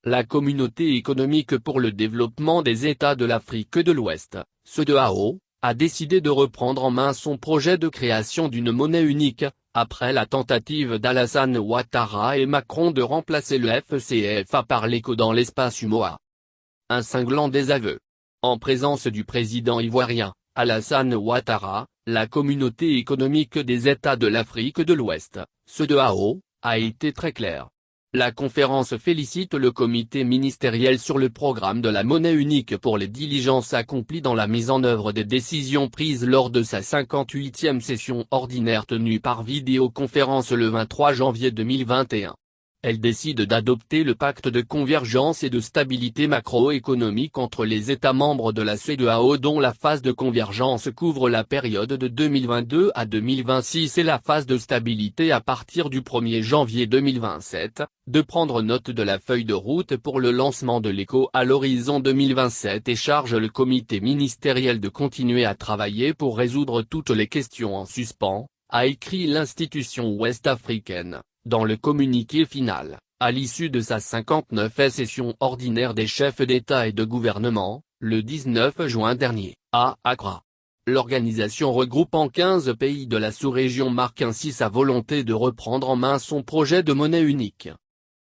La Communauté économique pour le développement des États de l'Afrique de l'Ouest, CEDEAO, a décidé de reprendre en main son projet de création d'une monnaie unique, après la tentative d'Alassane Ouattara et Macron de remplacer le FCFA par l'ECO dans l'espace UEMOA. Un cinglant désaveu. En présence du président ivoirien, Alassane Ouattara, la Communauté économique des États de l'Afrique de l'Ouest, CEDEAO, a été très claire. La conférence félicite le comité ministériel sur le programme de la monnaie unique pour les diligences accomplies dans la mise en œuvre des décisions prises lors de sa 58e session ordinaire tenue par vidéoconférence le 23 janvier 2021. Elle décide d'adopter le pacte de convergence et de stabilité macroéconomique entre les États membres de la CEDEAO dont la phase de convergence couvre la période de 2022 à 2026 et la phase de stabilité à partir du 1er janvier 2027, de prendre note de la feuille de route pour le lancement de l'ECO à l'horizon 2027 et charge le comité ministériel de continuer à travailler pour résoudre toutes les questions en suspens, a écrit l'institution ouest-africaine, dans le communiqué final, à l'issue de sa 59e session ordinaire des chefs d'État et de gouvernement, le 19 juin dernier, à Accra. L'organisation regroupant 15 pays de la sous-région marque ainsi sa volonté de reprendre en main son projet de monnaie unique.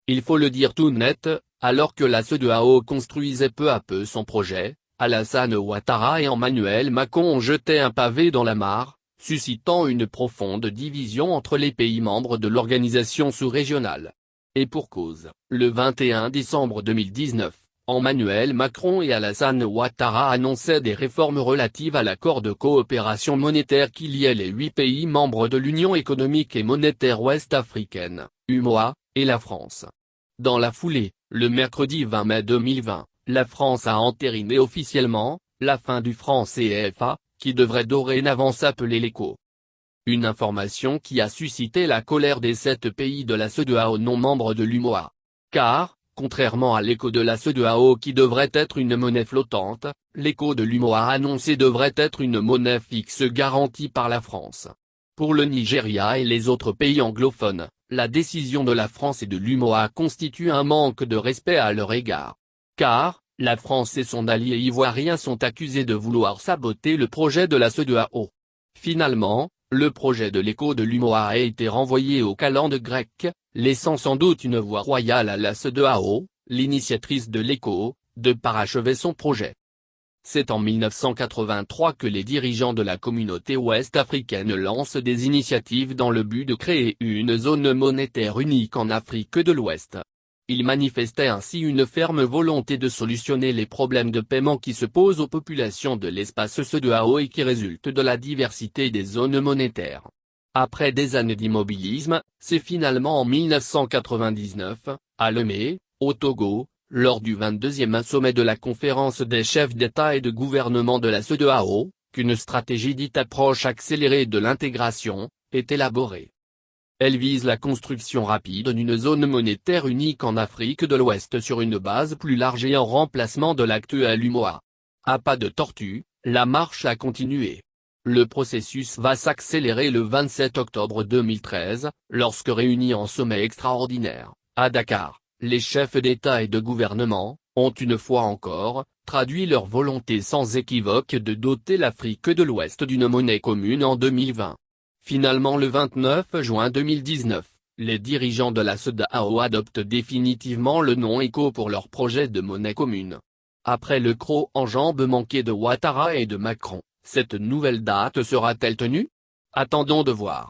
Il faut le dire tout net, alors que la CEDEAO construisait peu à peu son projet, Alassane Ouattara et Emmanuel Macron ont jeté un pavé dans la mare, suscitant une profonde division entre les pays membres de l'organisation sous-régionale. Et pour cause, le 21 décembre 2019, Emmanuel Macron et Alassane Ouattara annonçaient des réformes relatives à l'accord de coopération monétaire qui liait les 8 pays membres de l'Union économique et monétaire ouest-africaine, UEMOA, et la France. Dans la foulée, le mercredi 20 mai 2020, la France a entériné officiellement la fin du franc CFA, qui devrait dorénavant s'appeler l'ECO. Une information qui a suscité la colère des 7 pays de la CEDEAO non membres de l'UEMOA. Car, contrairement à l'ECO de la CEDEAO qui devrait être une monnaie flottante, l'ECO de l'UEMOA annoncé devrait être une monnaie fixe garantie par la France. Pour le Nigeria et les autres pays anglophones, la décision de la France et de l'UEMOA constitue un manque de respect à leur égard. Car, la France et son allié ivoirien sont accusés de vouloir saboter le projet de la CEDEAO. Finalement, le projet de l'ECO de l'UEMOA a été renvoyé aux calendes grecques, laissant sans doute une voie royale à la CEDEAO, l'initiatrice de l'ECO, de parachever son projet. C'est en 1983 que les dirigeants de la communauté ouest-africaine lancent des initiatives dans le but de créer une zone monétaire unique en Afrique de l'Ouest. Ils manifestaient ainsi une ferme volonté de solutionner les problèmes de paiement qui se posent aux populations de l'espace CEDEAO et qui résultent de la diversité des zones monétaires. Après des années d'immobilisme, c'est finalement en 1999, à Lomé, au Togo, lors du 22e sommet de la conférence des chefs d'État et de gouvernement de la CEDEAO, qu'une stratégie dite approche accélérée de l'intégration, est élaborée. Elle vise la construction rapide d'une zone monétaire unique en Afrique de l'Ouest sur une base plus large et en remplacement de l'actuel UEMOA. À pas de tortue, la marche a continué. Le processus va s'accélérer le 27 octobre 2013, lorsque réunis en sommet extraordinaire, à Dakar, les chefs d'État et de gouvernement, ont une fois encore, traduit leur volonté sans équivoque de doter l'Afrique de l'Ouest d'une monnaie commune en 2020. Finalement le 29 juin 2019, les dirigeants de la CEDEAO adoptent définitivement le nom ECO pour leur projet de monnaie commune. Après le croc en jambes manqué de Ouattara et de Macron, cette nouvelle date sera-t-elle tenue? Attendons de voir.